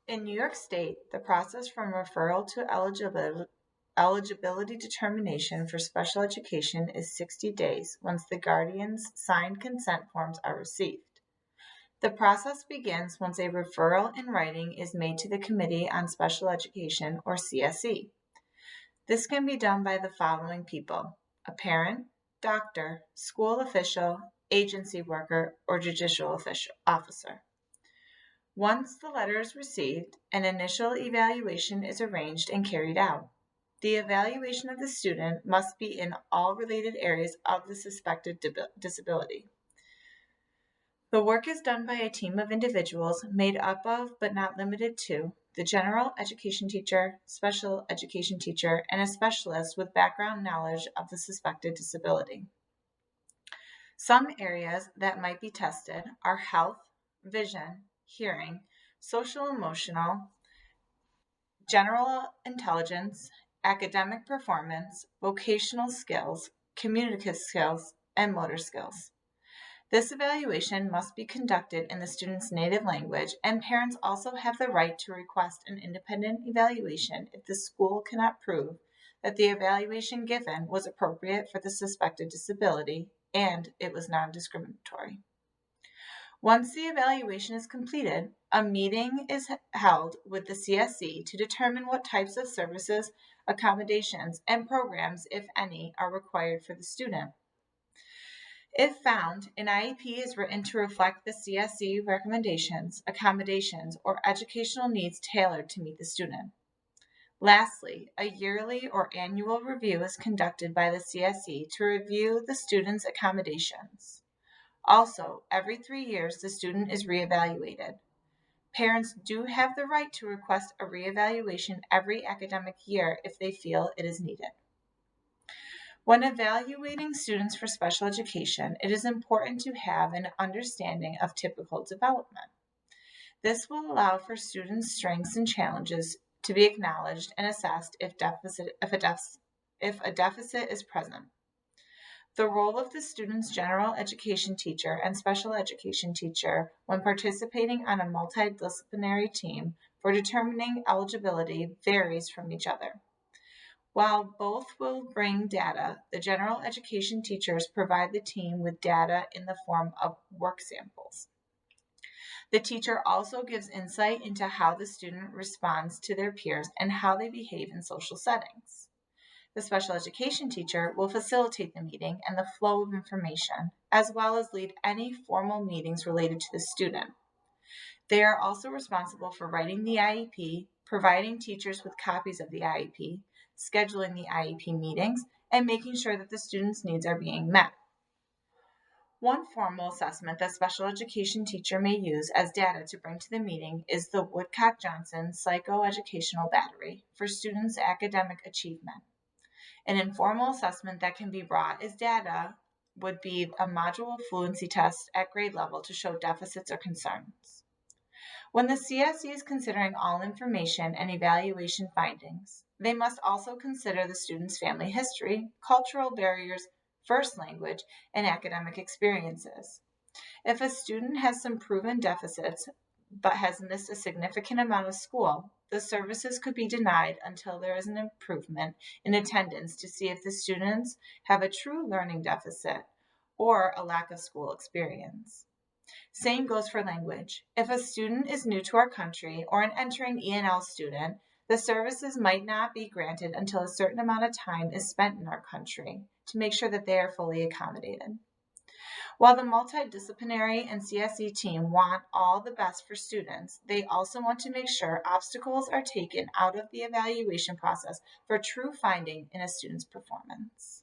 In New York State, the process from referral to eligibility determination for special education is 60 days once the guardian's signed consent forms are received. The process begins once a referral in writing is made to the Committee on Special Education, or CSE. This can be done by the following people: a parent, doctor, school official, agency worker, or judicial officer. Once the letter is received, an initial evaluation is arranged and carried out. The evaluation of the student must be in all related areas of the suspected disability. The work is done by a team of individuals made up of, but not limited to, the general education teacher, special education teacher, and a specialist with background knowledge of the suspected disability. Some areas that might be tested are health, vision, hearing, social emotional, general intelligence, academic performance, vocational skills, communicative skills, and motor skills. This evaluation must be conducted in the student's native language, and parents also have the right to request an independent evaluation if the school cannot prove that the evaluation given was appropriate for the suspected disability and it was non-discriminatory. Once the evaluation is completed, a meeting is held with the CSE to determine what types of services, accommodations, and programs, if any, are required for the student. If found, an IEP is written to reflect the CSE recommendations, accommodations, or educational needs tailored to meet the student. Lastly, a yearly or annual review is conducted by the CSE to review the student's accommodations. Also, every 3 years, the student is reevaluated. Parents do have the right to request a reevaluation every academic year if they feel it is needed. When evaluating students for special education, it is important to have an understanding of typical development. This will allow for students' strengths and challenges to be acknowledged and assessed if a deficit is present. The role of the student's general education teacher and special education teacher when participating on a multidisciplinary team for determining eligibility varies from each other. While both will bring data, the general education teachers provide the team with data in the form of work samples. The teacher also gives insight into how the student responds to their peers and how they behave in social settings. The special education teacher will facilitate the meeting and the flow of information, as well as lead any formal meetings related to the student. They are also responsible for writing the IEP, providing teachers with copies of the IEP, scheduling the IEP meetings, and making sure that the students' needs are being met. One formal assessment that special education teacher may use as data to bring to the meeting is the Woodcock-Johnson Psychoeducational Battery for students' academic achievement. An informal assessment that can be brought as data would be a module fluency test at grade level to show deficits or concerns. When the CSE is considering all information and evaluation findings, they must also consider the student's family history, cultural barriers, first language, and academic experiences. If a student has some proven deficits but has missed a significant amount of school, the services could be denied until there is an improvement in attendance to see if the students have a true learning deficit or a lack of school experience. Same goes for language. If a student is new to our country or an entering E&L student, the services might not be granted until a certain amount of time is spent in our country to make sure that they are fully accommodated. While the multidisciplinary and CSE team want all the best for students, they also want to make sure obstacles are taken out of the evaluation process for true finding in a student's performance.